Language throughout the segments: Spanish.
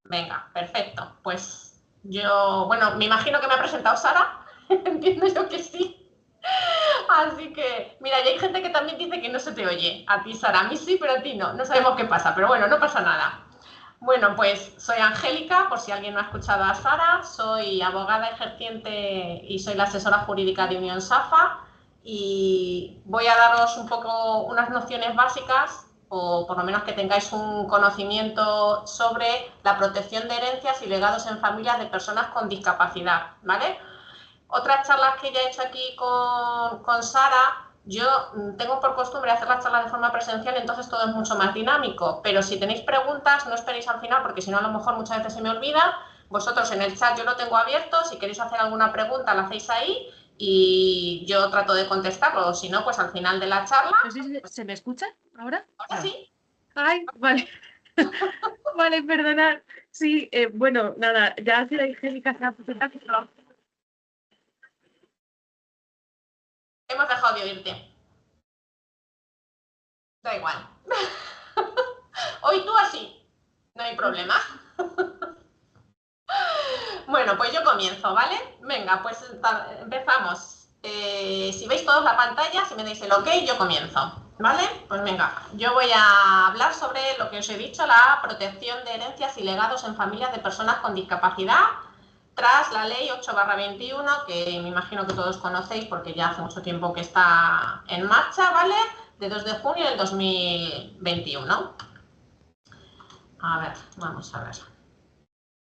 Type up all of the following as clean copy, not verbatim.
Venga, perfecto. Pues yo, bueno, me imagino que me ha presentado Sara. Entiendo yo que sí. Así que, mira, y hay gente que también dice que no se te oye. A ti, Sara, a mí sí, pero a ti no. No sabemos qué pasa, pero bueno, no pasa nada. Bueno, pues soy Angélica, por si alguien no ha escuchado a Sara. Soy abogada ejerciente y soy la asesora jurídica de Unión Safa. Y voy a daros un poco unas nociones básicas, o por lo menos que tengáis un conocimiento sobre la protección de herencias y legados en familias de personas con discapacidad, ¿vale? Otras charlas que ya he hecho aquí con Sara, yo tengo por costumbre hacer las charlas de forma presencial, entonces todo es mucho más dinámico, pero si tenéis preguntas no esperéis al final, porque si no a lo mejor muchas veces se me olvida. Vosotros en el chat yo lo tengo abierto, si queréis hacer alguna pregunta la hacéis ahí y yo trato de contestarlo, o si no, pues al final de la charla. No sé si se me escucha ahora. Ahora sí. Ay, vale. Vale, perdonad. Sí, bueno, nada, ya ha sido Angélica se ha presentado. Hemos dejado de oírte. Da igual. Hoy tú así, no hay problema. Bueno, pues yo comienzo, ¿vale? Venga, pues empezamos. Si veis todos la pantalla, si me dais el ok, yo comienzo, ¿vale? Pues venga, yo voy a hablar sobre lo que os he dicho, la protección de herencias y legados en familias de personas con discapacidad, tras la ley 8/21, que me imagino que todos conocéis porque ya hace mucho tiempo que está en marcha, ¿vale? De 2 de junio del 2021. A ver, vamos a ver.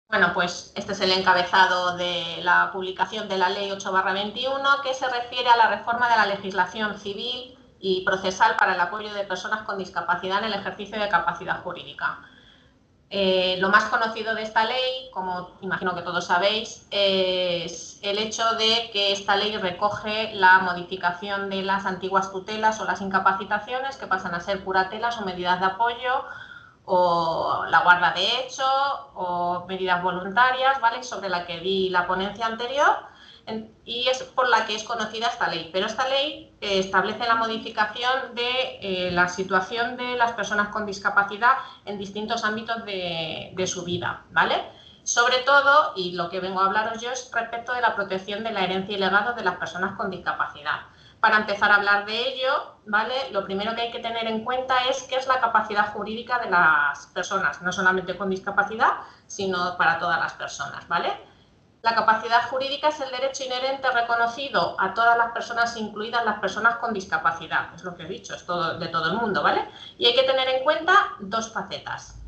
Bueno, pues este es el encabezado de la publicación de la Ley 8/21, que se refiere a la reforma de la legislación civil y procesal para el apoyo de personas con discapacidad en el ejercicio de capacidad jurídica. Lo más conocido de esta ley, como imagino que todos sabéis, es el hecho de que esta ley recoge la modificación de las antiguas tutelas o las incapacitaciones, que pasan a ser curatelas o medidas de apoyo, o la guarda de hecho, o medidas voluntarias, ¿vale? Sobre la que di la ponencia anterior, y es por la que es conocida esta ley. Pero esta ley establece la modificación de la situación de las personas con discapacidad en distintos ámbitos de su vida, ¿vale? Sobre todo, y lo que vengo a hablaros yo, es respecto de la protección de la herencia y legado de las personas con discapacidad. Para empezar a hablar de ello, ¿vale? Lo primero que hay que tener en cuenta es qué es la capacidad jurídica de las personas, no solamente con discapacidad, sino para todas las personas, ¿vale? La capacidad jurídica es el derecho inherente reconocido a todas las personas, incluidas las personas con discapacidad. Es lo que he dicho, es todo, de todo el mundo, ¿vale? Y hay que tener en cuenta dos facetas.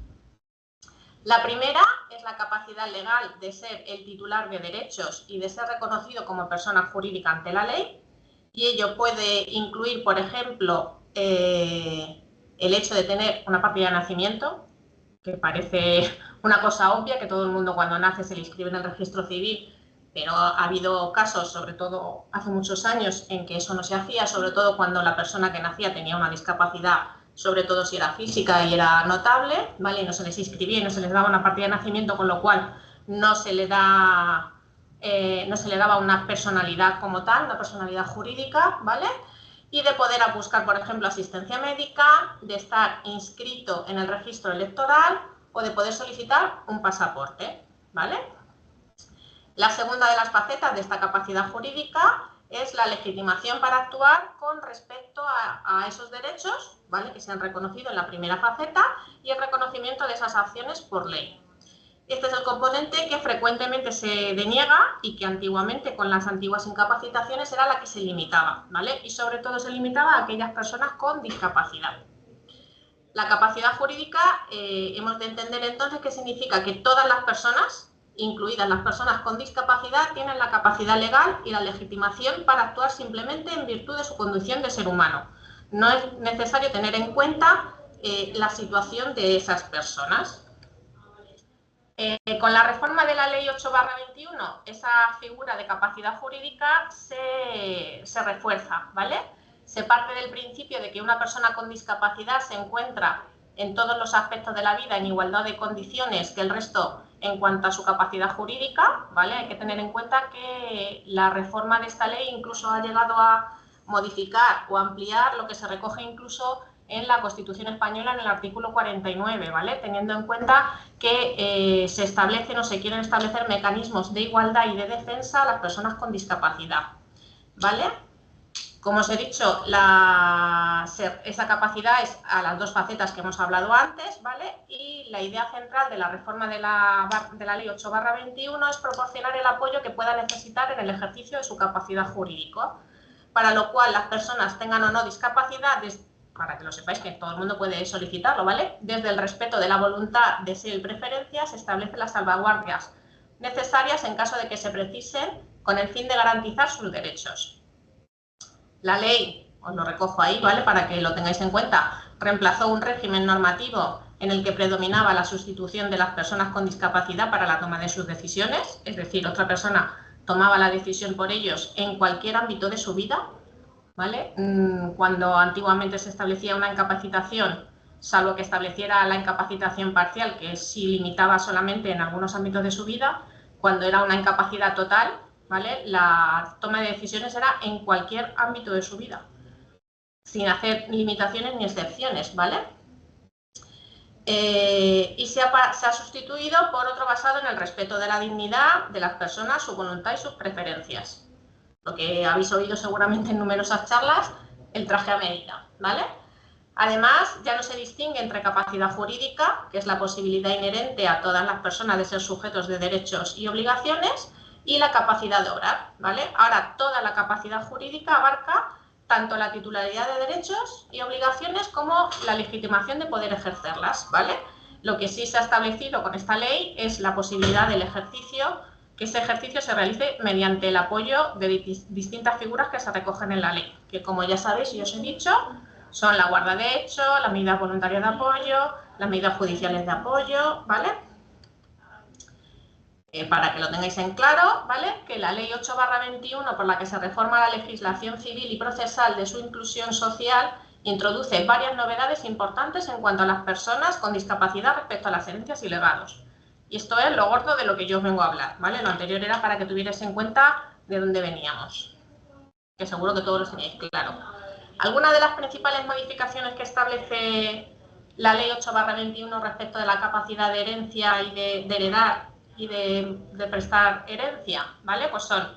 La primera es la capacidad legal de ser el titular de derechos y de ser reconocido como persona jurídica ante la ley. Y ello puede incluir, por ejemplo, el hecho de tener una partida de nacimiento, que parece una cosa obvia, que todo el mundo cuando nace se le inscribe en el registro civil, pero ha habido casos, sobre todo hace muchos años, en que eso no se hacía, sobre todo cuando la persona que nacía tenía una discapacidad, sobre todo si era física y era notable, ¿vale? Y no se les inscribía y no se les daba una partida de nacimiento, con lo cual no se le daba una personalidad como tal, una personalidad jurídica, ¿vale? Y de poder buscar, por ejemplo, asistencia médica, de estar inscrito en el registro electoral o de poder solicitar un pasaporte, ¿vale? La segunda de las facetas de esta capacidad jurídica es la legitimación para actuar con respecto a esos derechos, ¿vale? Que se han reconocido en la primera faceta, y el reconocimiento de esas acciones por ley. Este es el componente que frecuentemente se deniega y que antiguamente, con las antiguas incapacitaciones, era la que se limitaba, ¿vale? Y sobre todo se limitaba a aquellas personas con discapacidad. La capacidad jurídica, hemos de entender entonces que significa que todas las personas, incluidas las personas con discapacidad, tienen la capacidad legal y la legitimación para actuar simplemente en virtud de su condición de ser humano. No es necesario tener en cuenta la situación de esas personas. Con la reforma de la ley 8/21, esa figura de capacidad jurídica se refuerza, ¿vale? Se parte del principio de que una persona con discapacidad se encuentra en todos los aspectos de la vida en igualdad de condiciones que el resto en cuanto a su capacidad jurídica, ¿vale? Hay que tener en cuenta que la reforma de esta ley incluso ha llegado a modificar o ampliar lo que se recoge incluso en la Constitución española en el artículo 49, ¿vale? Teniendo en cuenta que se establecen o se quieren establecer mecanismos de igualdad y de defensa a las personas con discapacidad, ¿vale? Como os he dicho, esa capacidad es a las dos facetas que hemos hablado antes, ¿vale? Y la idea central de la reforma de la Ley 8/21 es proporcionar el apoyo que pueda necesitar en el ejercicio de su capacidad jurídica, para lo cual las personas tengan o no discapacidad, para que lo sepáis que todo el mundo puede solicitarlo, ¿vale? Desde el respeto de la voluntad, deseo y preferencia se establecen las salvaguardias necesarias en caso de que se precisen con el fin de garantizar sus derechos. La ley, os lo recojo ahí, ¿vale? Para que lo tengáis en cuenta, reemplazó un régimen normativo en el que predominaba la sustitución de las personas con discapacidad para la toma de sus decisiones, es decir, otra persona tomaba la decisión por ellos en cualquier ámbito de su vida, ¿vale? Cuando antiguamente se establecía una incapacitación, salvo que estableciera la incapacitación parcial, que sí limitaba solamente en algunos ámbitos de su vida, cuando era una incapacidad total, ¿vale? La toma de decisiones era en cualquier ámbito de su vida, sin hacer limitaciones ni excepciones, ¿vale? Y se ha sustituido por otro basado en el respeto de la dignidad de las personas, su voluntad y sus preferencias. Lo que habéis oído seguramente en numerosas charlas, el traje a medida, ¿vale? Además, ya no se distingue entre capacidad jurídica, que es la posibilidad inherente a todas las personas de ser sujetos de derechos y obligaciones, y la capacidad de obrar, ¿vale? Ahora, toda la capacidad jurídica abarca tanto la titularidad de derechos y obligaciones como la legitimación de poder ejercerlas, ¿vale? Lo que sí se ha establecido con esta ley es la posibilidad del ejercicio, que ese ejercicio se realice mediante el apoyo de distintas figuras que se recogen en la ley, que como ya sabéis y os he dicho, son la guarda de hecho, las medidas voluntarias de apoyo, las medidas judiciales de apoyo, ¿vale? Para que lo tengáis en claro, ¿vale? Que la Ley 8/21, por la que se reforma la legislación civil y procesal de su inclusión social, introduce varias novedades importantes en cuanto a las personas con discapacidad respecto a las herencias y legados. Y esto es lo gordo de lo que yo os vengo a hablar, ¿vale? Lo anterior era para que tuvierais en cuenta de dónde veníamos, que seguro que todos lo tenéis claro. Algunas de las principales modificaciones que establece la Ley 8/21 respecto de la capacidad de herencia y de heredar y de prestar herencia, ¿vale? Pues son,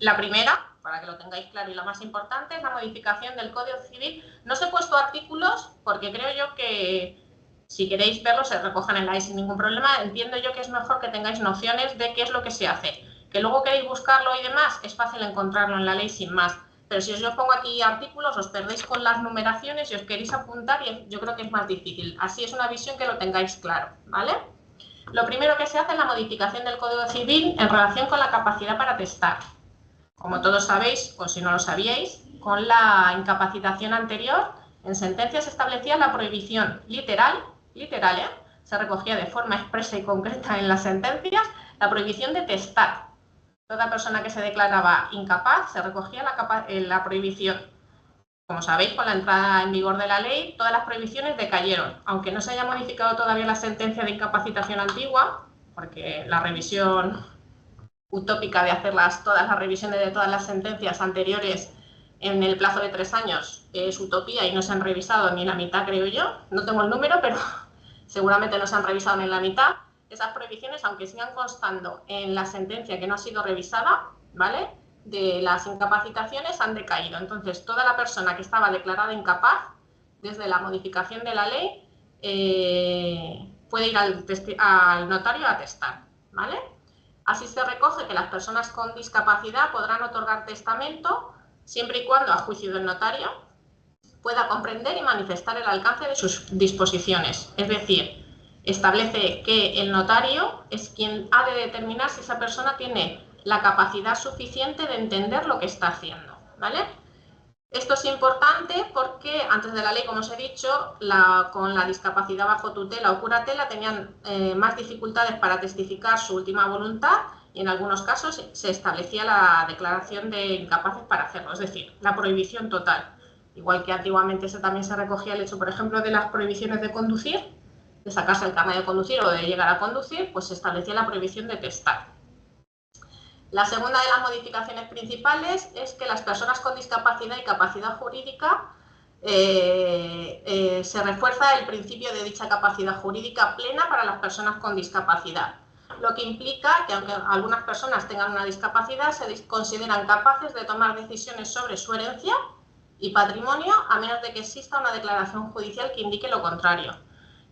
la primera, para que lo tengáis claro, y la más importante, es la modificación del Código Civil. No os he puesto artículos porque creo yo que si queréis verlos se recojan en la ley sin ningún problema. Entiendo yo que es mejor que tengáis nociones de qué es lo que se hace. Que luego queréis buscarlo y demás, es fácil encontrarlo en la ley sin más. Pero si yo os pongo aquí artículos, os perdéis con las numeraciones y os queréis apuntar y yo creo que es más difícil. Así es una visión que lo tengáis claro, ¿vale? Lo primero que se hace es la modificación del Código Civil en relación con la capacidad para testar. Como todos sabéis, o si no lo sabíais, con la incapacitación anterior, en sentencias se establecía la prohibición literal, se recogía de forma expresa y concreta en las sentencias, la prohibición de testar. Toda persona que se declaraba incapaz se recogía la prohibición. Como sabéis, con la entrada en vigor de la ley, todas las prohibiciones decayeron. Aunque no se haya modificado todavía la sentencia de incapacitación antigua, porque la revisión utópica de hacer todas las revisiones de todas las sentencias anteriores en el plazo de 3 años es utopía y no se han revisado ni la mitad, creo yo. No tengo el número, pero seguramente no se han revisado ni la mitad. Esas prohibiciones, aunque sigan constando en la sentencia que no ha sido revisada, ¿vale?, de las incapacitaciones, han decaído. Entonces, toda la persona que estaba declarada incapaz, desde la modificación de la ley, puede ir al notario a testar, ¿vale? Así se recoge que las personas con discapacidad podrán otorgar testamento siempre y cuando, a juicio del notario, pueda comprender y manifestar el alcance de sus disposiciones. Es decir, establece que el notario es quien ha de determinar si esa persona tiene la capacidad suficiente de entender lo que está haciendo, ¿vale? Esto es importante porque antes de la ley, como os he dicho, con la discapacidad bajo tutela o curatela tenían más dificultades para testificar su última voluntad y en algunos casos se establecía la declaración de incapaces para hacerlo, es decir, la prohibición total. Igual que antiguamente también se recogía el hecho, por ejemplo, de las prohibiciones de conducir, de sacarse el carnet de conducir o de llegar a conducir, pues se establecía la prohibición de testar. La segunda de las modificaciones principales es que las personas con discapacidad y capacidad jurídica se refuerza el principio de dicha capacidad jurídica plena para las personas con discapacidad, lo que implica que aunque algunas personas tengan una discapacidad, se consideran capaces de tomar decisiones sobre su herencia y patrimonio, a menos de que exista una declaración judicial que indique lo contrario.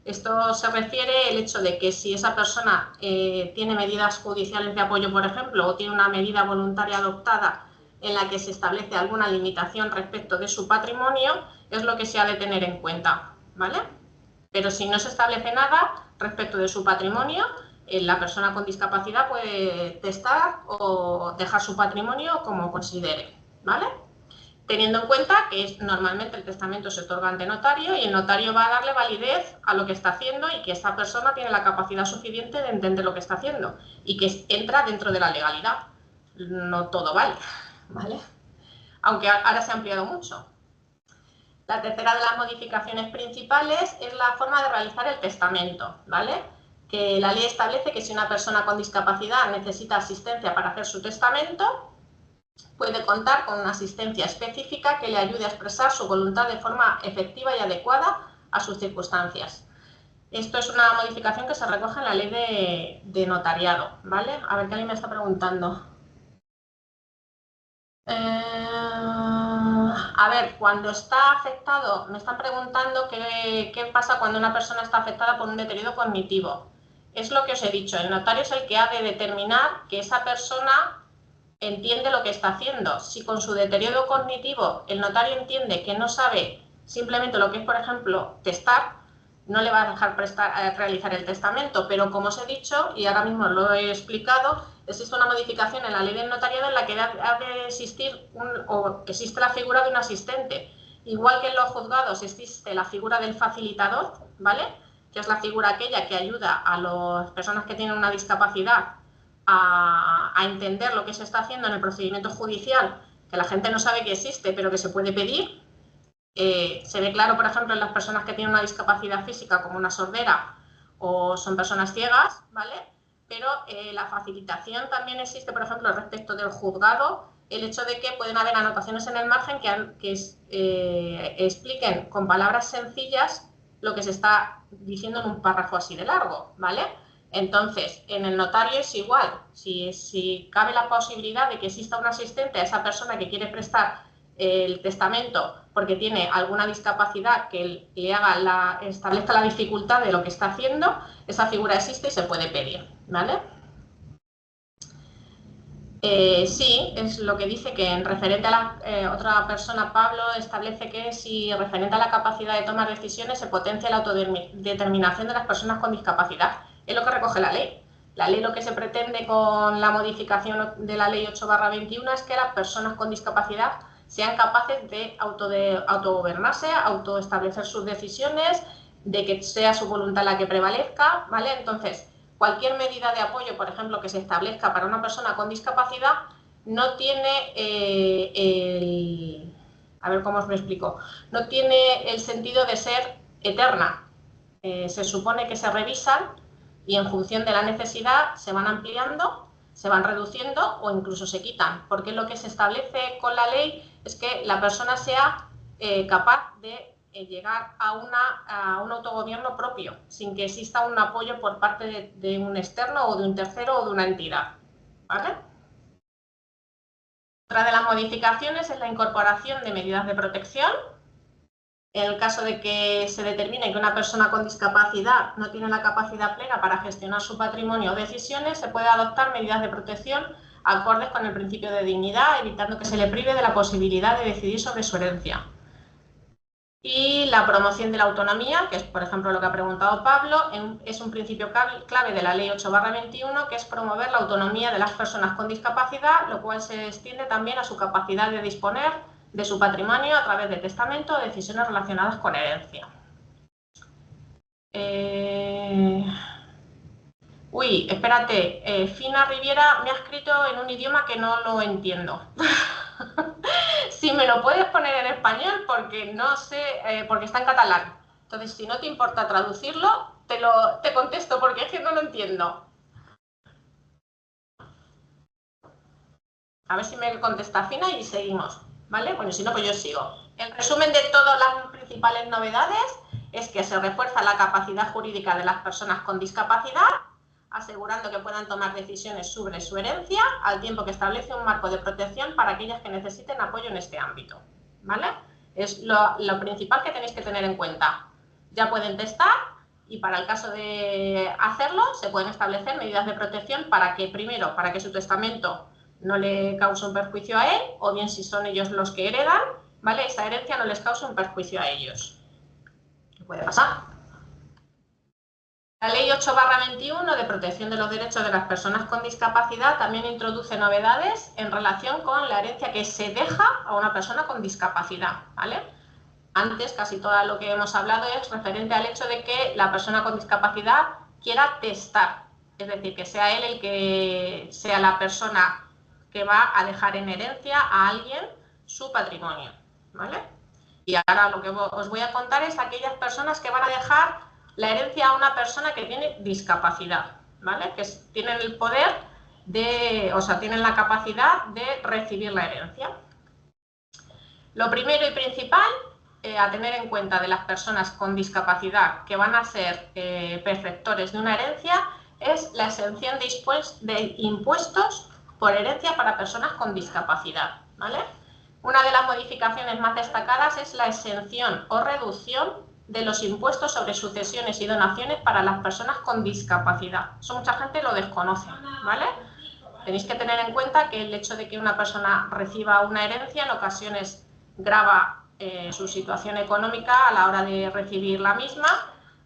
Esto se refiere al hecho de que si esa persona tiene medidas judiciales de apoyo, por ejemplo, o tiene una medida voluntaria adoptada en la que se establece alguna limitación respecto de su patrimonio, es lo que se ha de tener en cuenta, ¿vale? Pero si no se establece nada respecto de su patrimonio, la persona con discapacidad puede testar o dejar su patrimonio como considere, ¿vale? Teniendo en cuenta que normalmente el testamento se otorga ante notario y el notario va a darle validez a lo que está haciendo y que esta persona tiene la capacidad suficiente de entender lo que está haciendo y que entra dentro de la legalidad. No todo vale, ¿vale? Aunque ahora se ha ampliado mucho. La tercera de las modificaciones principales es la forma de realizar el testamento, ¿vale? Que la ley establece que si una persona con discapacidad necesita asistencia para hacer su testamento, puede contar con una asistencia específica que le ayude a expresar su voluntad de forma efectiva y adecuada a sus circunstancias. Esto es una modificación que se recoge en la ley de notariado, ¿vale? A ver, que alguien me está preguntando. A ver, cuando está afectado, me están preguntando qué pasa cuando una persona está afectada por un deterioro cognitivo. Es lo que os he dicho, el notario es el que ha de determinar que esa persona entiende lo que está haciendo. Si con su deterioro cognitivo el notario entiende que no sabe simplemente lo que es, por ejemplo, testar, no le va a dejar realizar el testamento, pero como os he dicho, y ahora mismo lo he explicado, existe una modificación en la ley del notariado en la que ha de existir existe la figura de un asistente. Igual que en los juzgados existe la figura del facilitador, ¿vale? Que es la figura aquella que ayuda a las personas que tienen una discapacidad a entender lo que se está haciendo en el procedimiento judicial, que la gente no sabe que existe, pero que se puede pedir. Se ve claro, por ejemplo, en las personas que tienen una discapacidad física, como una sordera o son personas ciegas, ¿vale? Pero la facilitación también existe, por ejemplo, respecto del juzgado, el hecho de que pueden haber anotaciones en el margen que expliquen con palabras sencillas lo que se está diciendo en un párrafo así de largo, ¿vale? Entonces, en el notario es igual. Si cabe la posibilidad de que exista un asistente a esa persona que quiere prestar el testamento porque tiene alguna discapacidad que le establezca la dificultad de lo que está haciendo, esa figura existe y se puede pedir, ¿vale? Sí, es lo que dice que en referente a la otra persona, Pablo, establece que si referente a la capacidad de tomar decisiones se potencia la autodeterminación de las personas con discapacidad. Es lo que recoge la ley. La ley lo que se pretende con la modificación de la ley 8/21 es que las personas con discapacidad sean capaces de autogobernarse, autoestablecer sus decisiones, de que sea su voluntad la que prevalezca, ¿vale? Entonces, cualquier medida de apoyo, por ejemplo, que se establezca para una persona con discapacidad, no tiene a ver cómo os lo explico, no tiene el sentido de ser eterna. Se supone que se revisan y en función de la necesidad se van ampliando, se van reduciendo o incluso se quitan, porque lo que se establece con la ley es que la persona sea capaz de llegar a un autogobierno propio, sin que exista un apoyo por parte de un externo o de un tercero o de una entidad, ¿vale? Otra de las modificaciones es la incorporación de medidas de protección. En el caso de que se determine que una persona con discapacidad no tiene la capacidad plena para gestionar su patrimonio o decisiones, se puede adoptar medidas de protección acordes con el principio de dignidad, evitando que se le prive de la posibilidad de decidir sobre su herencia. Y la promoción de la autonomía, que es, por ejemplo, lo que ha preguntado Pablo, es un principio clave de la Ley 8/21, que es promover la autonomía de las personas con discapacidad, lo cual se extiende también a su capacidad de disponer de su patrimonio a través de testamento o decisiones relacionadas con herencia. Uy, espérate, Fina Riviera me ha escrito en un idioma que no lo entiendo. Si me lo puedes poner en español, porque no sé, porque está en catalán. Entonces, si no te importa traducirlo, te contesto, porque es que no lo entiendo. A ver si me contesta Fina y seguimos. ¿vale? Bueno, si no, pues yo sigo. El resumen de todas las principales novedades es que se refuerza la capacidad jurídica de las personas con discapacidad, asegurando que puedan tomar decisiones sobre su herencia, al tiempo que establece un marco de protección para aquellas que necesiten apoyo en este ámbito, ¿vale? Es lo principal que tenéis que tener en cuenta. Ya pueden testar y para el caso de hacerlo se pueden establecer medidas de protección para que, primero, para que su testamento no le cause un perjuicio a él, o bien si son ellos los que heredan, ¿vale? Esa herencia no les cause un perjuicio a ellos. ¿Qué puede pasar? La Ley 8/21 de protección de los derechos de las personas con discapacidad también introduce novedades en relación con la herencia que se deja a una persona con discapacidad, ¿vale? Antes casi todo lo que hemos hablado es referente al hecho de que la persona con discapacidad quiera testar, es decir, que sea él el que sea la persona que va a dejar en herencia a alguien su patrimonio, ¿vale? Y ahora lo que os voy a contar es aquellas personas que van a dejar la herencia a una persona que tiene discapacidad, ¿vale? Que tienen el poder de, o sea, tienen la capacidad de recibir la herencia. Lo primero y principal a tener en cuenta de las personas con discapacidad que van a ser perceptores de una herencia es la exención de impuestos por herencia para personas con discapacidad, ¿vale? Una de las modificaciones más destacadas es la exención o reducción de los impuestos sobre sucesiones y donaciones para las personas con discapacidad. Eso mucha gente lo desconoce, ¿vale? Tenéis que tener en cuenta que el hecho de que una persona reciba una herencia en ocasiones grava su situación económica a la hora de recibir la misma,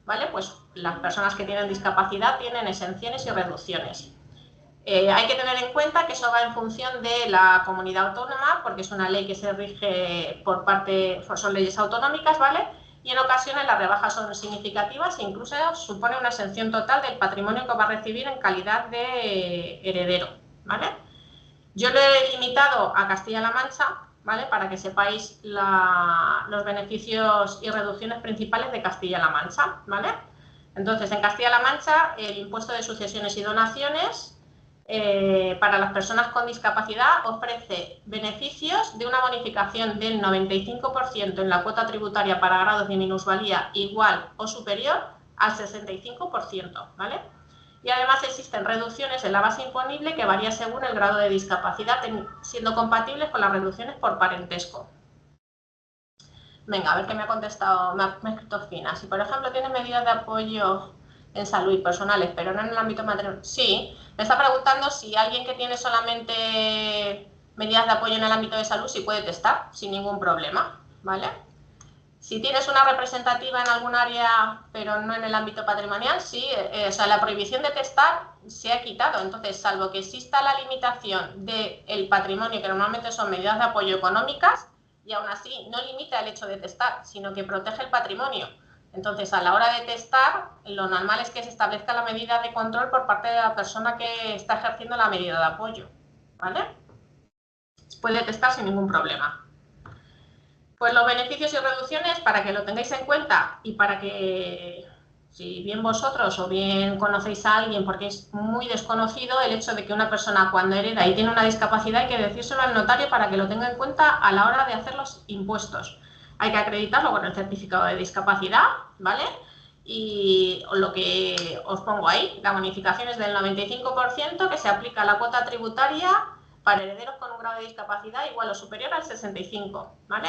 ¿vale? Pues las personas que tienen discapacidad tienen exenciones y reducciones. Hay que tener en cuenta que eso va en función de la comunidad autónoma, porque es una ley que se rige son leyes autonómicas, ¿vale? Y en ocasiones las rebajas son significativas e incluso supone una exención total del patrimonio que va a recibir en calidad de heredero, ¿vale? Yo lo he limitado a Castilla-La Mancha, ¿vale? Para que sepáis los beneficios y reducciones principales de Castilla-La Mancha, ¿vale? Entonces, en Castilla-La Mancha, el impuesto de sucesiones y donaciones para las personas con discapacidad ofrece beneficios de una bonificación del 95% en la cuota tributaria para grados de minusvalía igual o superior al 65%, ¿vale? Y además existen reducciones en la base imponible que varía según el grado de discapacidad, siendo compatibles con las reducciones por parentesco. Venga, a ver qué me ha contestado, me ha escrito Fina. Si, por ejemplo, tienes medidas de apoyo en salud y personales, pero no en el ámbito matrimonial. Sí, me está preguntando si alguien que tiene solamente medidas de apoyo en el ámbito de salud, si puede testar sin ningún problema, ¿vale? Si tienes una representativa en algún área, pero no en el ámbito patrimonial, sí, o sea, la prohibición de testar se ha quitado. Entonces, salvo que exista la limitación del patrimonio, que normalmente son medidas de apoyo económicas, y aún así no limita el hecho de testar, sino que protege el patrimonio. Entonces, a la hora de testar, lo normal es que se establezca la medida de control por parte de la persona que está ejerciendo la medida de apoyo, ¿vale? Puede testar sin ningún problema. Pues los beneficios y reducciones, para que lo tengáis en cuenta y para que, si bien vosotros o bien conocéis a alguien, porque es muy desconocido el hecho de que una persona cuando hereda y tiene una discapacidad hay que decírselo al notario para que lo tenga en cuenta a la hora de hacer los impuestos. Hay que acreditarlo con el certificado de discapacidad, ¿vale? Y lo que os pongo ahí, la bonificación es del 95% que se aplica a la cuota tributaria para herederos con un grado de discapacidad igual o superior al 65%, ¿vale?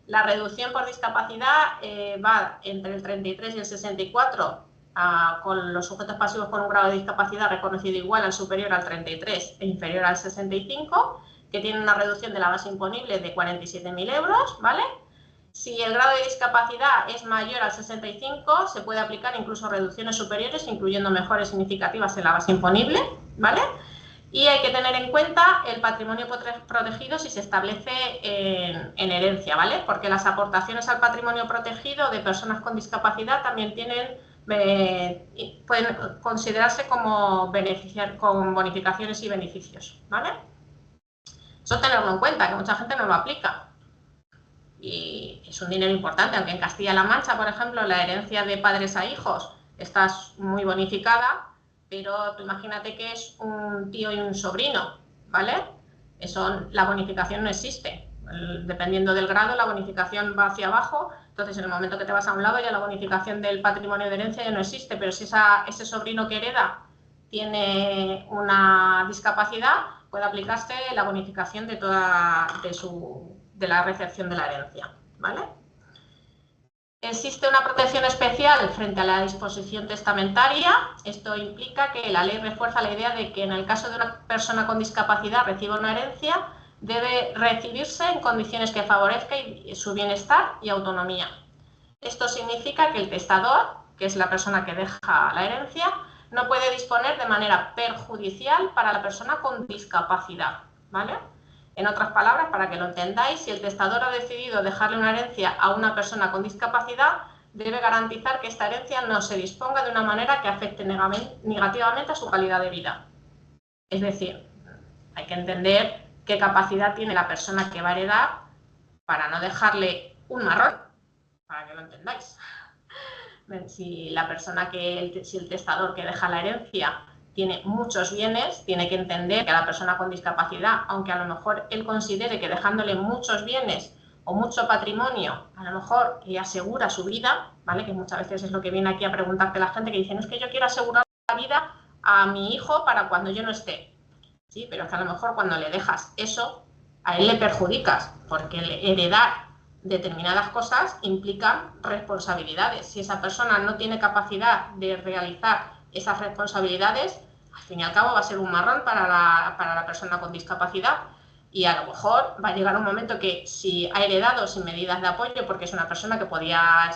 La reducción por discapacidad va entre el 33 y el 64 con los sujetos pasivos con un grado de discapacidad reconocido igual al superior al 33 e inferior al 65, que tiene una reducción de la base imponible de 47.000 euros, ¿vale? Si el grado de discapacidad es mayor al 65, se puede aplicar incluso reducciones superiores, incluyendo mejoras significativas en la base imponible, ¿vale? Y hay que tener en cuenta el patrimonio protegido si se establece en herencia, ¿vale? Porque las aportaciones al patrimonio protegido de personas con discapacidad también pueden considerarse como con bonificaciones y beneficios, ¿vale? Eso tenerlo en cuenta, que mucha gente no lo aplica. Y es un dinero importante, aunque en Castilla-La Mancha, por ejemplo, la herencia de padres a hijos está muy bonificada, pero tú imagínate que es un tío y un sobrino, ¿vale? La bonificación no existe. dependiendo del grado, la bonificación va hacia abajo. Entonces, en el momento que te vas a un lado, ya la bonificación del patrimonio de herencia ya no existe, pero si ese sobrino que hereda tiene una discapacidad, puede aplicarse la bonificación de la recepción de la herencia, ¿vale? Existe una protección especial frente a la disposición testamentaria. Esto implica que la ley refuerza la idea de que en el caso de una persona con discapacidad reciba una herencia, debe recibirse en condiciones que favorezcan su bienestar y autonomía. Esto significa que el testador, que es la persona que deja la herencia, no puede disponer de manera perjudicial para la persona con discapacidad, ¿vale? En otras palabras, para que lo entendáis, si el testador ha decidido dejarle una herencia a una persona con discapacidad, debe garantizar que esta herencia no se disponga de una manera que afecte negativamente a su calidad de vida. Es decir, hay que entender qué capacidad tiene la persona que va a heredar para no dejarle un marrón, para que lo entendáis. Si el testador que deja la herencia tiene muchos bienes, tiene que entender que la persona con discapacidad, aunque a lo mejor él considere que dejándole muchos bienes o mucho patrimonio, a lo mejor le asegura su vida, ¿vale? Que muchas veces es lo que viene aquí a preguntarte la gente, que dice, no, es que yo quiero asegurar la vida a mi hijo para cuando yo no esté. Sí, pero es que a lo mejor cuando le dejas eso, a él le perjudicas, porque heredar determinadas cosas implican responsabilidades. Si esa persona no tiene capacidad de realizar esas responsabilidades, al fin y al cabo va a ser un marrón para la persona con discapacidad, y a lo mejor va a llegar un momento que si ha heredado sin medidas de apoyo, porque es una persona que podía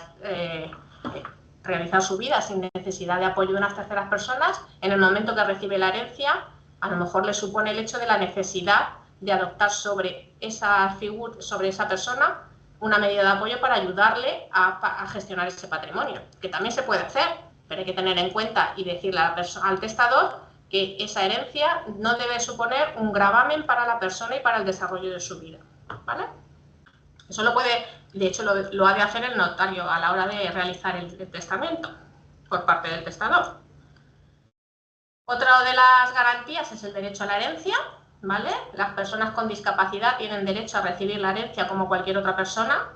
realizar su vida sin necesidad de apoyo de unas terceras personas, en el momento que recibe la herencia, a lo mejor le supone el hecho de la necesidad de adoptar sobre esa persona una medida de apoyo para ayudarle a gestionar ese patrimonio, que también se puede hacer, pero hay que tener en cuenta y decirle al testador que esa herencia no debe suponer un gravamen para la persona y para el desarrollo de su vida, ¿vale? Eso de hecho lo ha de hacer el notario a la hora de realizar el testamento por parte del testador. Otra de las garantías es el derecho a la herencia, ¿vale? Las personas con discapacidad tienen derecho a recibir la herencia como cualquier otra persona.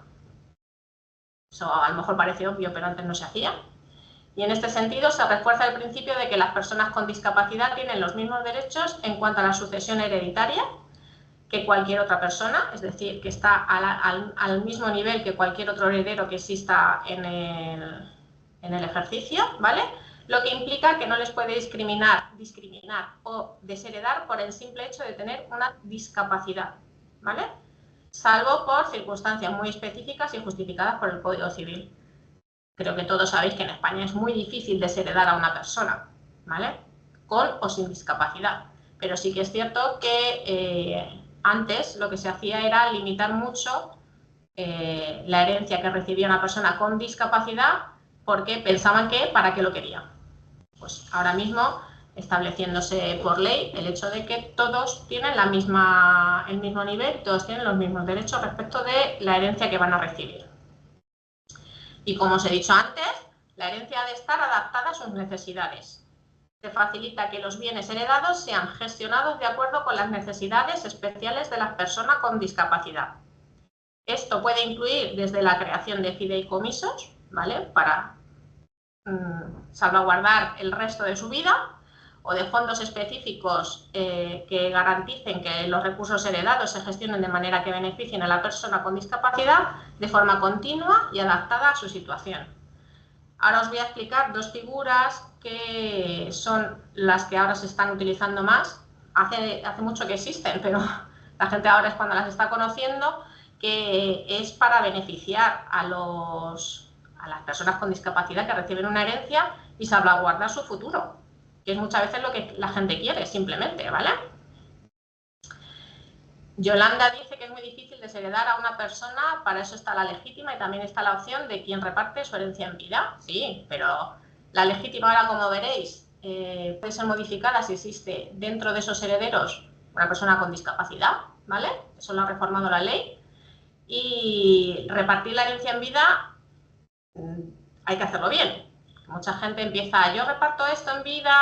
Eso a lo mejor parece obvio, pero antes no se hacía. Y en este sentido se refuerza el principio de que las personas con discapacidad tienen los mismos derechos en cuanto a la sucesión hereditaria que cualquier otra persona, es decir, que está al mismo nivel que cualquier otro heredero que exista en el ejercicio, ¿vale? Lo que implica que no les puede discriminar o desheredar por el simple hecho de tener una discapacidad, ¿vale? Salvo por circunstancias muy específicas y justificadas por el Código Civil. Creo que todos sabéis que en España es muy difícil desheredar a una persona, ¿vale? Con o sin discapacidad. Pero sí que es cierto que antes lo que se hacía era limitar mucho la herencia que recibía una persona con discapacidad, porque pensaban que para qué lo quería. Pues ahora mismo estableciéndose por ley el hecho de que todos tienen el mismo nivel, todos tienen los mismos derechos respecto de la herencia que van a recibir. Y como os he dicho antes, la herencia ha de estar adaptada a sus necesidades. Se facilita que los bienes heredados sean gestionados de acuerdo con las necesidades especiales de las personas con discapacidad. Esto puede incluir desde la creación de fideicomisos, ¿vale? Para salvaguardar el resto de su vida, o de fondos específicos que garanticen que los recursos heredados se gestionen de manera que beneficien a la persona con discapacidad de forma continua y adaptada a su situación. Ahora os voy a explicar dos figuras que son las que ahora se están utilizando más. Hace mucho que existen, pero la gente ahora es cuando las está conociendo, que es para beneficiar a las personas con discapacidad que reciben una herencia y salvaguardar su futuro, que es muchas veces lo que la gente quiere, simplemente, ¿vale? Yolanda dice que es muy difícil desheredar a una persona, para eso está la legítima y también está la opción de quien reparte su herencia en vida. Sí, pero la legítima ahora, como veréis, puede ser modificada si existe dentro de esos herederos una persona con discapacidad, ¿vale? Eso lo ha reformado la ley. Y repartir la herencia en vida hay que hacerlo bien. Mucha gente empieza, yo reparto esto en vida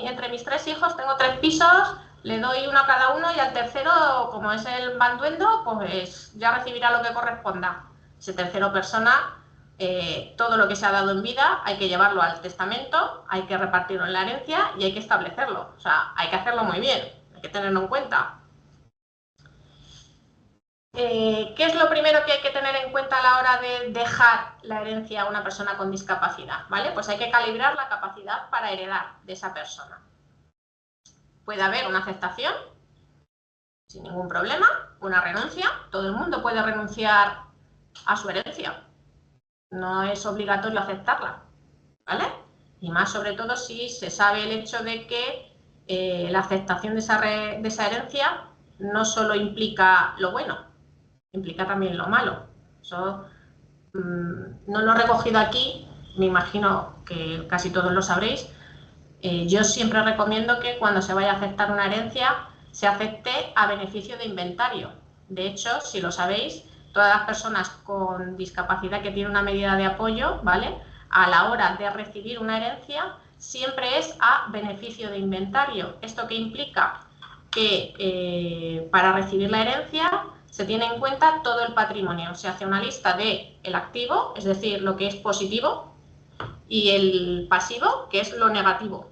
entre mis 3 hijos, tengo 3 pisos, le doy uno a cada uno y al tercero, como es el banduendo, pues ya recibirá lo que corresponda. Ese tercero persona, todo lo que se ha dado en vida hay que llevarlo al testamento, hay que repartirlo en la herencia y hay que establecerlo. O sea, hay que hacerlo muy bien, hay que tenerlo en cuenta. ¿Qué es lo primero que hay que tener en cuenta a la hora de dejar la herencia a una persona con discapacidad? ¿Vale? Pues hay que calibrar la capacidad para heredar de esa persona. Puede haber una aceptación, sin ningún problema, una renuncia. Todo el mundo puede renunciar a su herencia. No es obligatorio aceptarla, ¿vale? Y más sobre todo si se sabe el hecho de que la aceptación de esa herencia no solo implica lo bueno, implica también lo malo. Eso no lo he recogido aquí, me imagino que casi todos lo sabréis. Yo siempre recomiendo que cuando se vaya a aceptar una herencia se acepte a beneficio de inventario. De hecho, si lo sabéis, todas las personas con discapacidad que tienen una medida de apoyo, ¿vale? A la hora de recibir una herencia, siempre es a beneficio de inventario. ¿Esto qué implica? Que para recibir la herencia se tiene en cuenta todo el patrimonio. Se hace una lista de el activo, es decir, lo que es positivo, y el pasivo, que es lo negativo.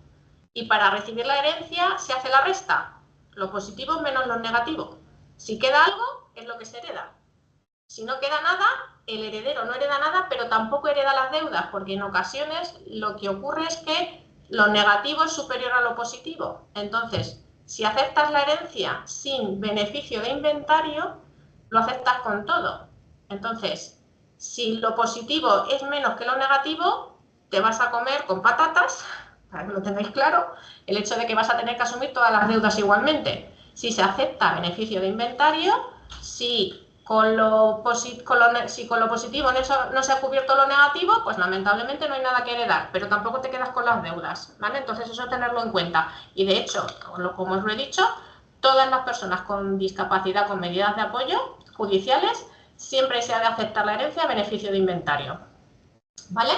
Y para recibir la herencia se hace la resta, lo positivo menos lo negativo. Si queda algo, es lo que se hereda. Si no queda nada, el heredero no hereda nada, pero tampoco hereda las deudas, porque en ocasiones lo que ocurre es que lo negativo es superior a lo positivo. Entonces, si aceptas la herencia sin beneficio de inventario, lo aceptas con todo. Entonces, si lo positivo es menos que lo negativo, te vas a comer con patatas, para que lo tengáis claro, el hecho de que vas a tener que asumir todas las deudas igualmente. Si se acepta beneficio de inventario, si con lo positivo no se ha cubierto lo negativo, pues lamentablemente no hay nada que heredar, pero tampoco te quedas con las deudas, ¿vale? Entonces eso tenerlo en cuenta. Y de hecho, como os lo he dicho, todas las personas con discapacidad con medidas de apoyo judiciales siempre se ha de aceptar la herencia a beneficio de inventario, ¿vale?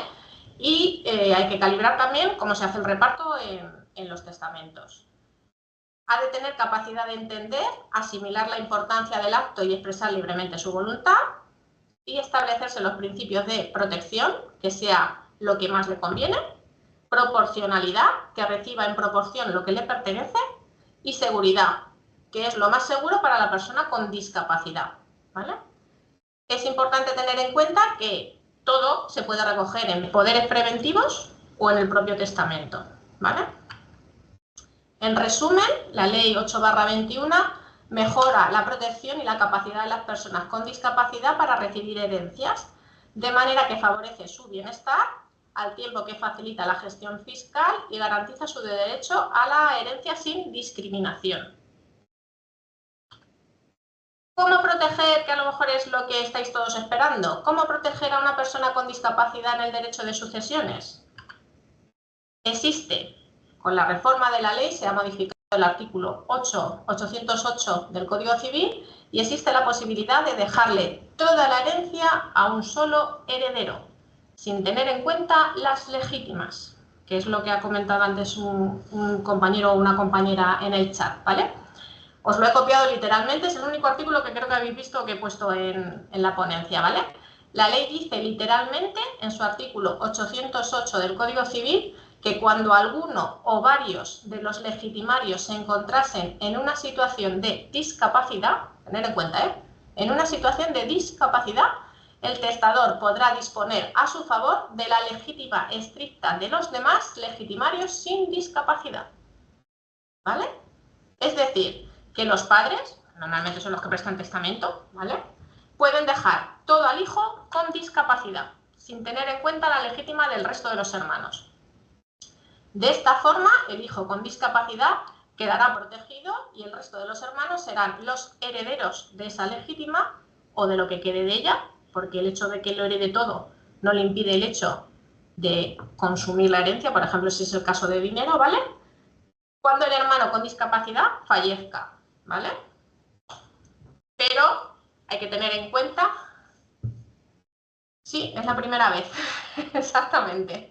Y hay que calibrar también cómo se hace el reparto en los testamentos. Ha de tener capacidad de entender, asimilar la importancia del acto y expresar libremente su voluntad y establecerse los principios de protección, que sea lo que más le conviene, proporcionalidad, que reciba en proporción lo que le pertenece, y seguridad, que es lo más seguro para la persona con discapacidad, ¿vale? Es importante tener en cuenta que todo se puede recoger en poderes preventivos o en el propio testamento, ¿vale? En resumen, la Ley 8/21 mejora la protección y la capacidad de las personas con discapacidad para recibir herencias, de manera que favorece su bienestar, al tiempo que facilita la gestión fiscal y garantiza su derecho a la herencia sin discriminación. ¿Cómo proteger, que a lo mejor es lo que estáis todos esperando, cómo proteger a una persona con discapacidad en el derecho de sucesiones? Existe. Con la reforma de la ley se ha modificado el artículo 808 del Código Civil y existe la posibilidad de dejarle toda la herencia a un solo heredero, sin tener en cuenta las legítimas, que es lo que ha comentado antes un compañero o una compañera en el chat, ¿vale? Os lo he copiado literalmente, es el único artículo que creo que habéis visto que he puesto en la ponencia, ¿vale? La ley dice literalmente en su artículo 808 del Código Civil que cuando alguno o varios de los legitimarios se encontrasen en una situación de discapacidad, tener en cuenta, en una situación de discapacidad, el testador podrá disponer a su favor de la legítima estricta de los demás legitimarios sin discapacidad, ¿vale? Es decir, que los padres, normalmente son los que prestan testamento, ¿vale?, pueden dejar todo al hijo con discapacidad, sin tener en cuenta la legítima del resto de los hermanos. De esta forma, el hijo con discapacidad quedará protegido y el resto de los hermanos serán los herederos de esa legítima o de lo que quede de ella, porque el hecho de que lo herede todo no le impide el hecho de consumir la herencia, por ejemplo, si es el caso de dinero, ¿vale?, cuando el hermano con discapacidad fallezca, ¿vale? Pero hay que tener en cuenta... Sí, es la primera vez, exactamente.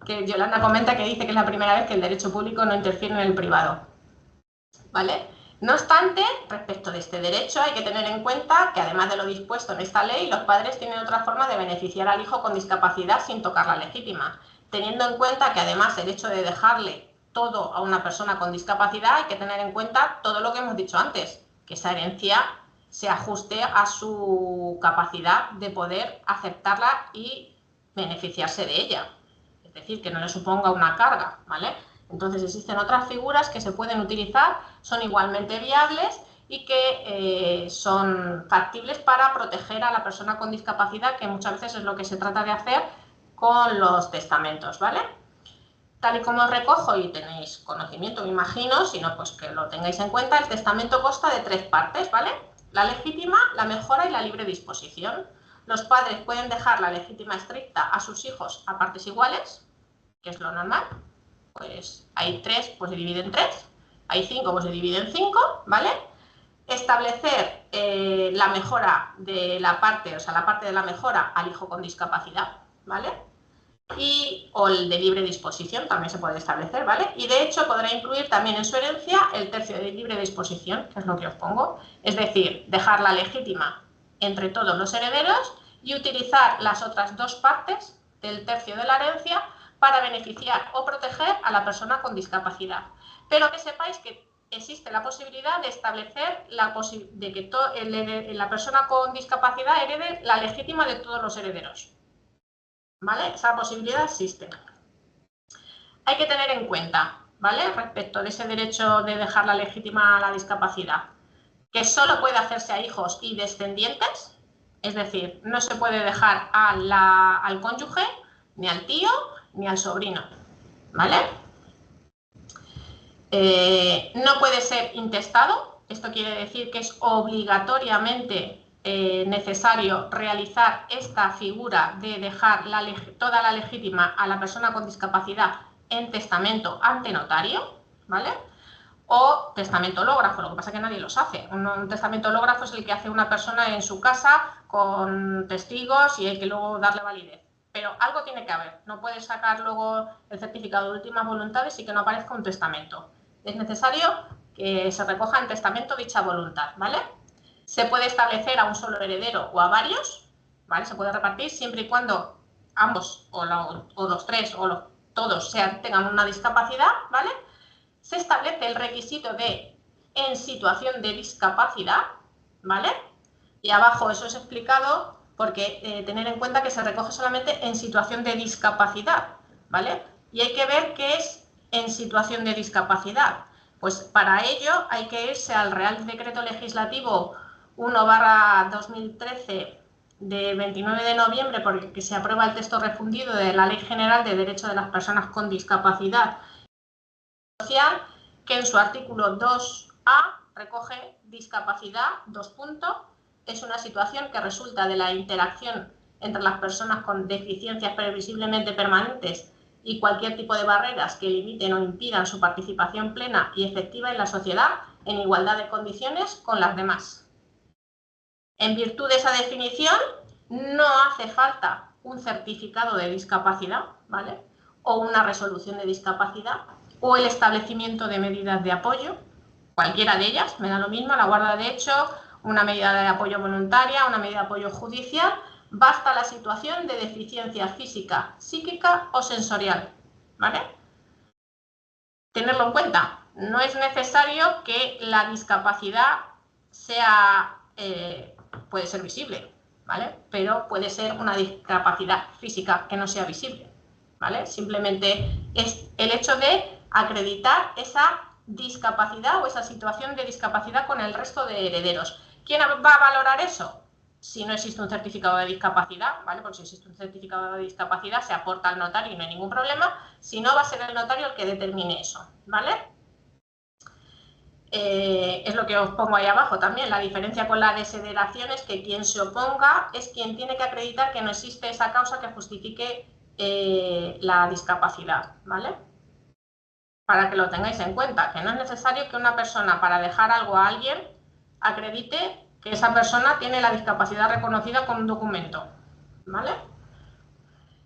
Que Yolanda comenta que dice que es la primera vez que el derecho público no interfiere en el privado. ¿vale? No obstante, respecto de este derecho hay que tener en cuenta que además de lo dispuesto en esta ley, los padres tienen otra forma de beneficiar al hijo con discapacidad sin tocar la legítima, teniendo en cuenta que además el hecho de dejarle todo a una persona con discapacidad hay que tener en cuenta todo lo que hemos dicho antes, que esa herencia se ajuste a su capacidad de poder aceptarla y beneficiarse de ella, es decir, que no le suponga una carga, ¿vale? Entonces existen otras figuras que se pueden utilizar, son igualmente viables y que son factibles para proteger a la persona con discapacidad, que muchas veces es lo que se trata de hacer con los testamentos, ¿vale? Tal y como os recojo y tenéis conocimiento, me imagino, si no, pues que lo tengáis en cuenta, el testamento consta de 3 partes, ¿vale? La legítima, la mejora y la libre disposición. Los padres pueden dejar la legítima estricta a sus hijos a partes iguales, que es lo normal. Pues hay 3, pues se divide en 3. Hay 5, pues se divide en 5, ¿vale? Establecer la mejora de la parte, o sea, la parte de la mejora al hijo con discapacidad, ¿vale? O el de libre disposición también se puede establecer, ¿vale? Y de hecho podrá incluir también en su herencia el tercio de libre disposición, que es lo que os pongo, es decir, dejar la legítima entre todos los herederos y utilizar las otras 2 partes del tercio de la herencia para beneficiar o proteger a la persona con discapacidad. Pero que sepáis que existe la posibilidad de establecer de que la persona con discapacidad herede la legítima de todos los herederos, ¿vale? Esa posibilidad existe. Hay que tener en cuenta, ¿vale? Respecto de ese derecho de dejar la legítima a la discapacidad, que solo puede hacerse a hijos y descendientes, es decir, no se puede dejar al cónyuge, ni al tío, ni al sobrino, ¿vale? No puede ser intestado, esto quiere decir que es obligatoriamente necesario realizar esta figura de dejar toda la legítima a la persona con discapacidad en testamento ante notario, ¿vale? O testamento hológrafo, lo que pasa es que nadie los hace. Un testamento hológrafo es el que hace una persona en su casa con testigos y hay que luego darle validez. Pero algo tiene que haber, no puedes sacar luego el certificado de últimas voluntades y que no aparezca un testamento. Es necesario que se recoja en testamento dicha voluntad, ¿vale? Se puede establecer a un solo heredero o a varios, ¿vale? Se puede repartir siempre y cuando ambos o los 3 o todos tengan una discapacidad, ¿vale? Se establece el requisito de en situación de discapacidad, ¿vale? Y abajo eso es explicado porque tener en cuenta que se recoge solamente en situación de discapacidad, ¿vale? Y hay que ver qué es en situación de discapacidad. Pues para ello hay que irse al Real Decreto Legislativo 1/2013 de 29 de noviembre, porque se aprueba el texto refundido de la Ley General de Derechos de las Personas con Discapacidad Social, que en su artículo 2A recoge discapacidad, es una situación que resulta de la interacción entre las personas con deficiencias previsiblemente permanentes y cualquier tipo de barreras que limiten o impidan su participación plena y efectiva en la sociedad en igualdad de condiciones con las demás. En virtud de esa definición, no hace falta un certificado de discapacidad, ¿vale? O una resolución de discapacidad, o el establecimiento de medidas de apoyo, cualquiera de ellas, me da lo mismo, la guarda de hecho, una medida de apoyo voluntaria, una medida de apoyo judicial, basta la situación de deficiencia física, psíquica o sensorial, ¿vale? Tenerlo en cuenta, no es necesario que la discapacidad sea, puede ser visible, ¿vale? Pero puede ser una discapacidad física que no sea visible, ¿vale? Simplemente es el hecho de acreditar esa discapacidad o esa situación de discapacidad con el resto de herederos. ¿Quién va a valorar eso? Si no existe un certificado de discapacidad, ¿vale? Porque si existe un certificado de discapacidad se aporta al notario y no hay ningún problema. Si no, va a ser el notario el que determine eso, ¿vale? Es lo que os pongo ahí abajo también. La diferencia con la desheredación es que quien se oponga es quien tiene que acreditar que no existe esa causa que justifique la discapacidad, ¿vale? Para que lo tengáis en cuenta, que no es necesario que una persona, para dejar algo a alguien, acredite que esa persona tiene la discapacidad reconocida con un documento, ¿vale?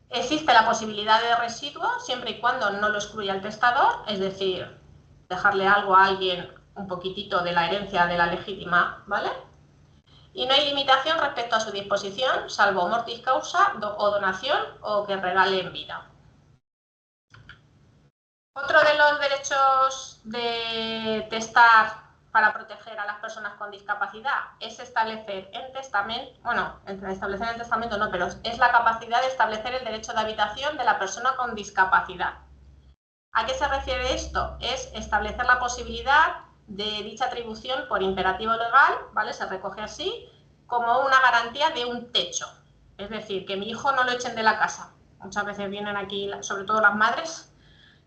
Existe la posibilidad de residuo siempre y cuando no lo excluya el testador, es decir, dejarle algo a alguien, un poquitito de la herencia de la legítima, ¿vale? Y no hay limitación respecto a su disposición, salvo mortis causa o donación o que regale en vida. Otro de los derechos de testar para proteger a las personas con discapacidad es establecer en testamento, bueno, establecer en testamento no, pero es la capacidad de establecer el derecho de habitación de la persona con discapacidad. ¿A qué se refiere esto? Es establecer la posibilidad de dicha atribución por imperativo legal, ¿vale? Se recoge así, como una garantía de un techo. Es decir, que mi hijo no lo echen de la casa. Muchas veces vienen aquí, sobre todo las madres,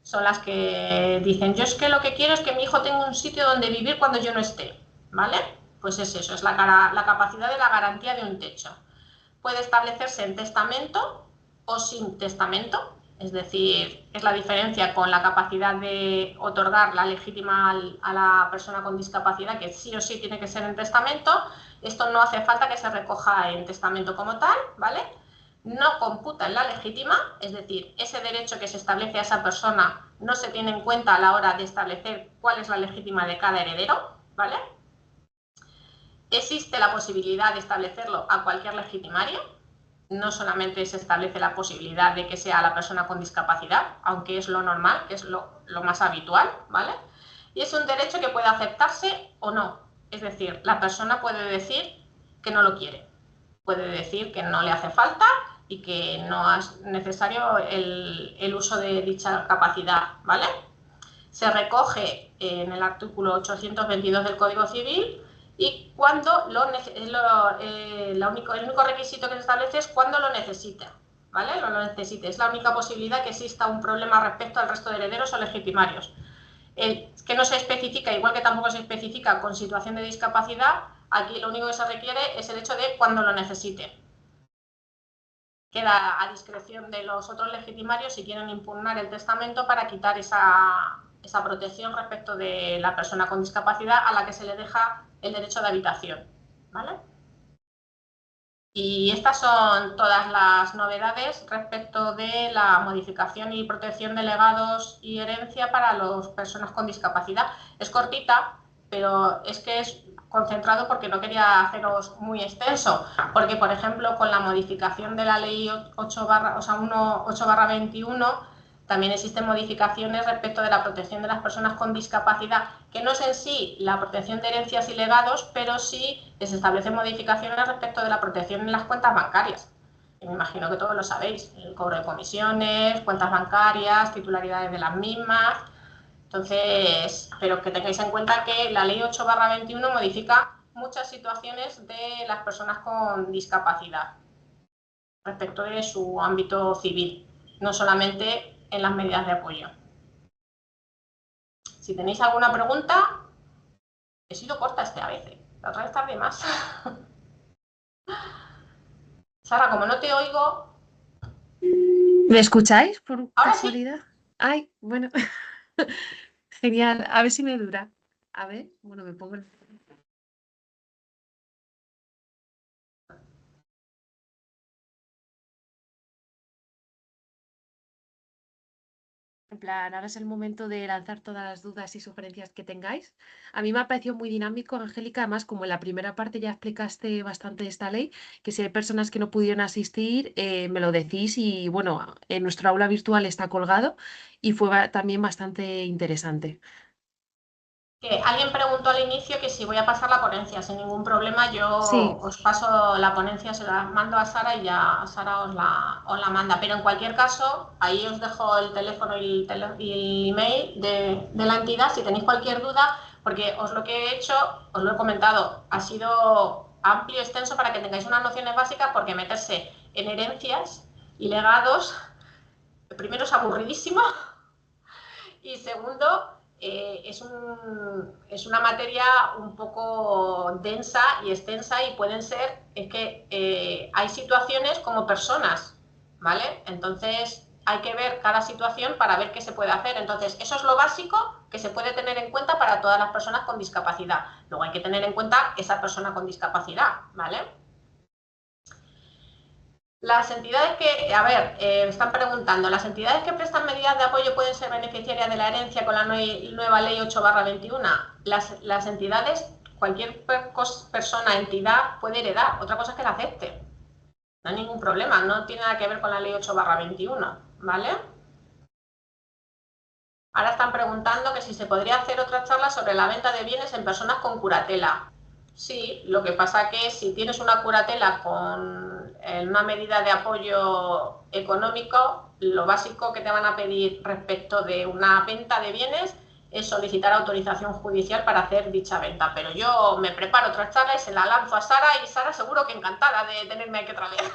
son las que dicen, yo es que lo que quiero es que mi hijo tenga un sitio donde vivir cuando yo no esté, ¿vale? Pues es eso, es la capacidad de la garantía de un techo. Puede establecerse en testamento o sin testamento, es decir, es la diferencia con la capacidad de otorgar la legítima a la persona con discapacidad, que sí o sí tiene que ser en testamento. Esto no hace falta que se recoja en testamento como tal, ¿vale? No computa en la legítima, es decir, ese derecho que se establece a esa persona no se tiene en cuenta a la hora de establecer cuál es la legítima de cada heredero, ¿vale? Existe la posibilidad de establecerlo a cualquier legitimario, no solamente se establece la posibilidad de que sea la persona con discapacidad, aunque es lo normal, que es lo más habitual, ¿vale? Y es un derecho que puede aceptarse o no, es decir, la persona puede decir que no lo quiere, puede decir que no le hace falta y que no es necesario el uso de dicha capacidad, ¿vale? Se recoge en el artículo 822 del Código Civil y cuando el único requisito que se establece es cuando lo necesita, ¿vale? Lo necesite. Es la única posibilidad que exista un problema respecto al resto de herederos o legitimarios. Que no se especifica, igual que tampoco se especifica con situación de discapacidad, aquí lo único que se requiere es el hecho de cuando lo necesite. Queda a discreción de los otros legitimarios si quieren impugnar el testamento para quitar esa protección respecto de la persona con discapacidad a la que se le deja el derecho de habitación, ¿vale? Y estas son todas las novedades respecto de la modificación y protección de legados y herencia para las personas con discapacidad. Es cortita, pero es que es concentrado porque no quería haceros muy extenso, porque por ejemplo con la modificación de la ley 8/21 también existen modificaciones respecto de la protección de las personas con discapacidad, que no es en sí la protección de herencias y legados, pero sí se establecen modificaciones respecto de la protección en las cuentas bancarias. Y me imagino que todos lo sabéis, el cobro de comisiones, cuentas bancarias, titularidades de las mismas. Entonces, pero que tengáis en cuenta que la ley 8/21 modifica muchas situaciones de las personas con discapacidad respecto de su ámbito civil, no solamente en las medidas de apoyo. Si tenéis alguna pregunta, he sido corta a veces, la otra vez tardé más. Sara, como no te oigo... ¿Me escucháis por Ahora sí. casualidad? Ay, bueno, genial. A ver si me dura. A ver, bueno, me pongo en plan, ahora es el momento de lanzar todas las dudas y sugerencias que tengáis. A mí me ha parecido muy dinámico, Angélica, además como en la primera parte ya explicaste bastante esta ley, que si hay personas que no pudieron asistir, me lo decís y bueno, en nuestro aula virtual está colgado y fue también bastante interesante. Que alguien preguntó al inicio que si voy a pasar la ponencia. Sin ningún problema, yo Sí, os paso la ponencia, se la mando a Sara y ya Sara os la manda. Pero en cualquier caso, ahí os dejo el teléfono y el email de la entidad si tenéis cualquier duda, porque lo que he hecho, os lo he comentado, ha sido amplio, extenso para que tengáis unas nociones básicas, porque meterse en herencias y legados, primero es aburridísimo y segundo, es una materia un poco densa y extensa y pueden ser, es que hay situaciones como personas, ¿vale? Entonces hay que ver cada situación para ver qué se puede hacer. Entonces eso es lo básico que se puede tener en cuenta para todas las personas con discapacidad. Luego hay que tener en cuenta esa persona con discapacidad, ¿vale? Las entidades que, a ver, están preguntando, ¿las entidades que prestan medidas de apoyo pueden ser beneficiarias de la herencia con la nueva ley 8/21? Las entidades, cualquier persona, entidad puede heredar, otra cosa es que la acepte. No hay ningún problema, no tiene nada que ver con la ley 8/21, ¿vale? Ahora están preguntando que si se podría hacer otra charla sobre la venta de bienes en personas con curatela. Sí, lo que pasa que si tienes una curatela con una medida de apoyo económico, lo básico que te van a pedir respecto de una venta de bienes es solicitar autorización judicial para hacer dicha venta. Pero yo me preparo otra charla y se la lanzo a Sara y Sara seguro que encantada de tenerme aquí otra vez.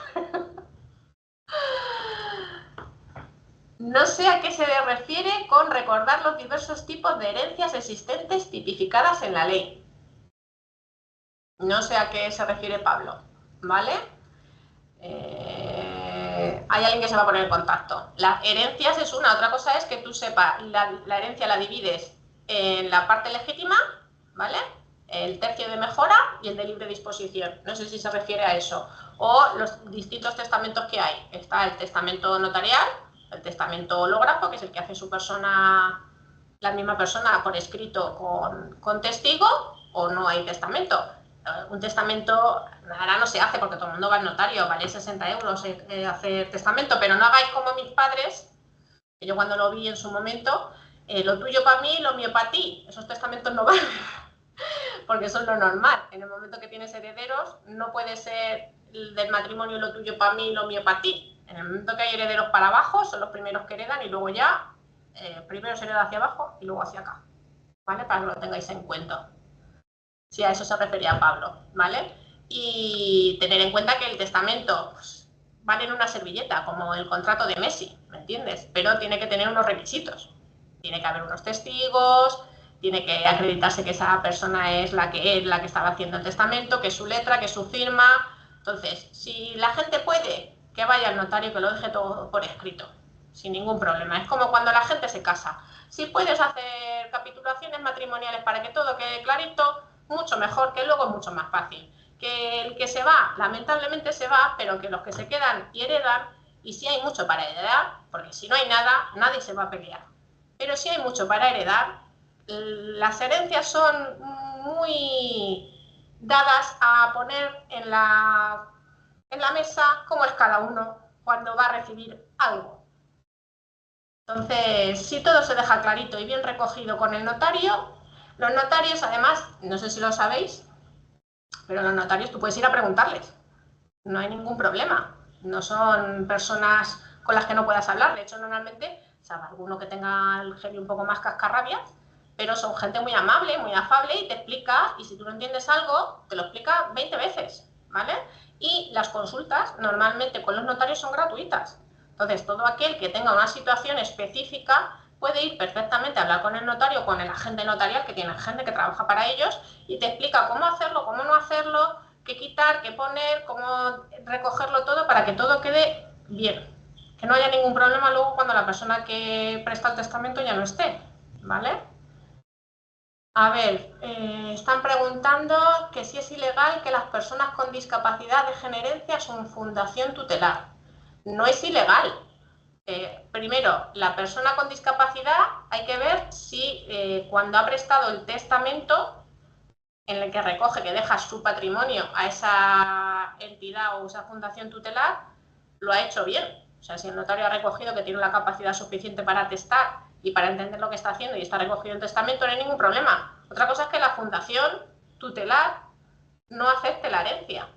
No sé a qué se refiere con recordar los diversos tipos de herencias existentes tipificadas en la ley. No sé a qué se refiere Pablo, ¿vale? Hay alguien que se va a poner en contacto. Las herencias es una, otra cosa es que tú sepas, la herencia la divides en la parte legítima, ¿vale? El tercio de mejora y el de libre disposición. No sé si se refiere a eso. O los distintos testamentos que hay. Está el testamento notarial, el testamento hológrafo, que es el que hace su persona, la misma persona por escrito con testigo, o no hay testamento. Un testamento ahora no se hace porque todo el mundo va al notario, vale 60 euros hacer testamento, pero no hagáis como mis padres, que yo cuando lo vi en su momento, lo tuyo para mí, lo mío para ti. Esos testamentos no van, porque eso es lo normal. En el momento que tienes herederos, no puede ser del matrimonio lo tuyo para mí, lo mío para ti. En el momento que hay herederos para abajo, son los primeros que heredan y luego ya, primero se hereda hacia abajo y luego hacia acá, ¿vale? Para que lo tengáis en cuenta. Si a eso se refería Pablo, ¿vale? Y tener en cuenta que el testamento pues, vale en una servilleta, como el contrato de Messi, ¿me entiendes? Pero tiene que tener unos requisitos. Tiene que haber unos testigos, tiene que acreditarse que esa persona es la que estaba haciendo el testamento, que es su letra, que es su firma. Entonces, si la gente puede, que vaya al notario y que lo deje todo por escrito, sin ningún problema. Es como cuando la gente se casa. Si puedes hacer capitulaciones matrimoniales para que todo quede clarito, mucho mejor, que luego es mucho más fácil. Que el que se va, lamentablemente se va, pero que los que se quedan y heredan, y si hay mucho para heredar, porque si no hay nada, nadie se va a pelear. Pero si hay mucho para heredar, las herencias son muy dadas a poner en la mesa cómo es cada uno cuando va a recibir algo. Entonces, si todo se deja clarito y bien recogido con el notario, los notarios, además, no sé si lo sabéis, pero los notarios tú puedes ir a preguntarles. No hay ningún problema. No son personas con las que no puedas hablar. De hecho, normalmente, salvo alguno que tenga el genio un poco más cascarrabias, pero son gente muy amable, muy afable y te explica, y si tú no entiendes algo, te lo explica 20 veces, ¿vale? Y las consultas normalmente con los notarios son gratuitas. Entonces, todo aquel que tenga una situación específica puede ir perfectamente a hablar con el notario, con el agente notarial, que tiene gente que trabaja para ellos, y te explica cómo hacerlo, cómo no hacerlo, qué quitar, qué poner, cómo recogerlo todo para que todo quede bien. Que no haya ningún problema luego cuando la persona que presta el testamento ya no esté, ¿vale? A ver, están preguntando que si es ilegal que las personas con discapacidad dejen herencia a su fundación tutelar. No es ilegal. Primero, la persona con discapacidad hay que ver si cuando ha prestado el testamento en el que recoge que deja su patrimonio a esa entidad o esa fundación tutelar, lo ha hecho bien. O sea, si el notario ha recogido que tiene la capacidad suficiente para atestar y para entender lo que está haciendo y está recogido en testamento, no hay ningún problema. Otra cosa es que la fundación tutelar no acepte la herencia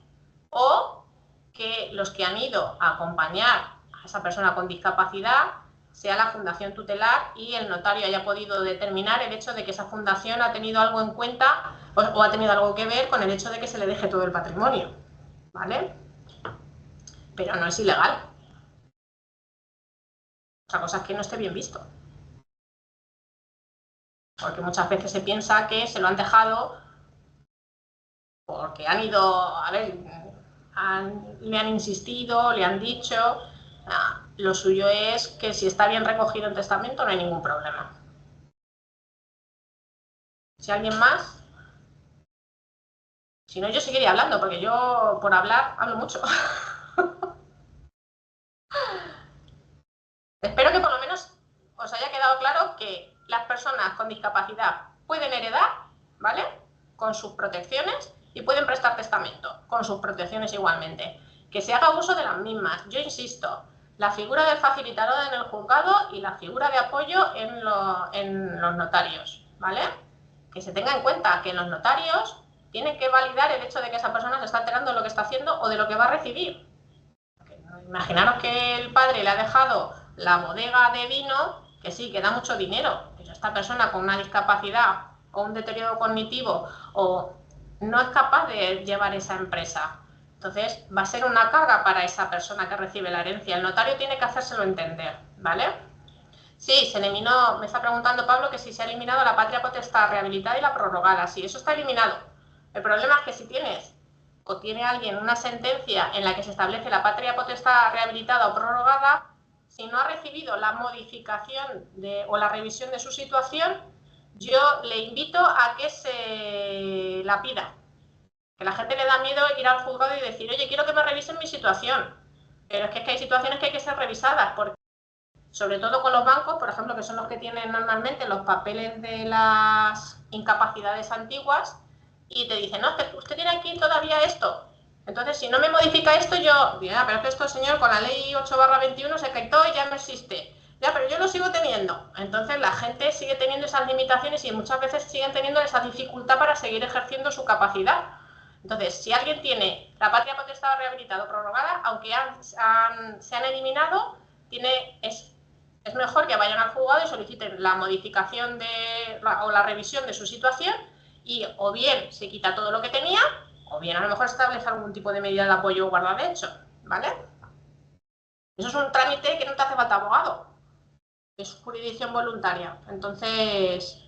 o que los que han ido a acompañar a esa persona con discapacidad sea la fundación tutelar y el notario haya podido determinar el hecho de que esa fundación ha tenido algo en cuenta o ha tenido algo que ver con el hecho de que se le deje todo el patrimonio, ¿vale? Pero no es ilegal. Otra cosa es que no esté bien visto. Porque muchas veces se piensa que se lo han dejado porque han ido, a ver, le han insistido, le han dicho. Lo suyo es que si está bien recogido el testamento no hay ningún problema. Si alguien más, si no yo seguiría hablando, porque yo por hablar hablo mucho. personas con discapacidad pueden heredar, ¿vale? Con sus protecciones, y pueden prestar testamento, con sus protecciones igualmente. Que se haga uso de las mismas. Yo insisto, la figura del facilitador en el juzgado y la figura de apoyo en los notarios, ¿vale? Que se tenga en cuenta que en los notarios tienen que validar el hecho de que esa persona se está enterando de lo que está haciendo o de lo que va a recibir. Imaginaros que el padre le ha dejado la bodega de vino, que sí, que da mucho dinero, pero esta persona con una discapacidad o un deterioro cognitivo o no es capaz de llevar esa empresa. Entonces va a ser una carga para esa persona que recibe la herencia. El notario tiene que hacérselo entender, ¿vale? Sí, se eliminó, me está preguntando Pablo que si se ha eliminado la patria potestad rehabilitada y la prorrogada. Sí, eso está eliminado. El problema es que si tienes o tiene alguien una sentencia en la que se establece la patria potestad rehabilitada o prorrogada, si no ha recibido la modificación o la revisión de su situación, yo le invito a que se la pida. Que la gente le da miedo ir al juzgado y decir, oye, quiero que me revisen mi situación. Pero es que hay situaciones que hay que ser revisadas, porque sobre todo con los bancos, por ejemplo, que son los que tienen normalmente los papeles de las incapacidades antiguas, y te dicen, no, que usted tiene aquí todavía esto. Entonces, si no me modifica esto, yo digo, pero es que esto, señor, con la ley 8/21 se quitó y ya no existe. Ya, pero yo lo sigo teniendo. Entonces, la gente sigue teniendo esas limitaciones y muchas veces siguen teniendo esa dificultad para seguir ejerciendo su capacidad. Entonces, si alguien tiene la patria potestad rehabilitada o prorrogada, aunque se han eliminado, es mejor que vayan al juzgado y soliciten la modificación o la revisión de su situación, y o bien se quita todo lo que tenía, o bien a lo mejor establece algún tipo de medida de apoyo o guardaderecho, ¿vale? Eso es un trámite que no te hace falta abogado, es jurisdicción voluntaria. Entonces,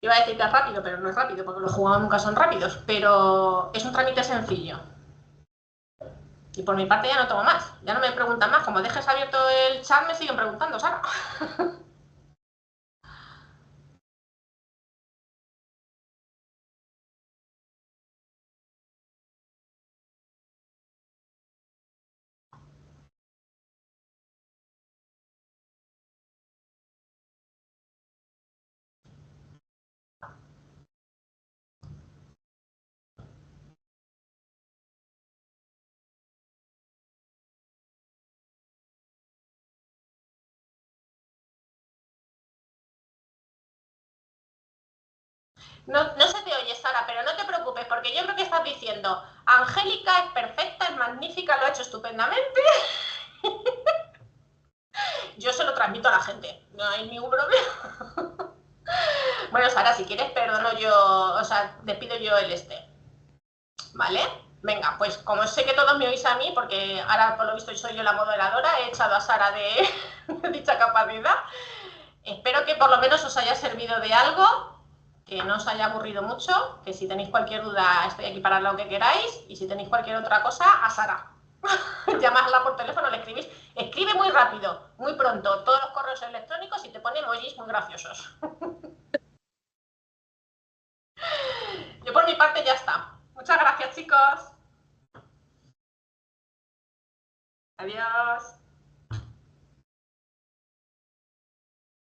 iba a decir que es rápido, pero no es rápido, porque los juzgados nunca son rápidos, pero es un trámite sencillo. Y por mi parte ya no tomo más, ya no me preguntan más. Como dejes abierto el chat, me siguen preguntando, Sara. No se te oye, Sara, pero no te preocupes, porque yo creo que estás diciendo, Angélica es perfecta, es magnífica, lo ha hecho estupendamente. Yo se lo transmito a la gente, no hay ningún problema. Bueno, Sara, si quieres, perdono yo, o sea, despido yo el ¿vale? Venga, pues como sé que todos me oís a mí, porque ahora por lo visto soy yo la moderadora, he echado a Sara de dicha capacidad. Espero que por lo menos os haya servido de algo, que no os haya aburrido mucho, que si tenéis cualquier duda estoy aquí para lo que queráis, y si tenéis cualquier otra cosa, a Sara. Llamadla por teléfono, le escribís. Escribe muy rápido, muy pronto, todos los correos electrónicos, y te pone emojis muy graciosos. Yo por mi parte ya está. Muchas gracias, chicos. Adiós.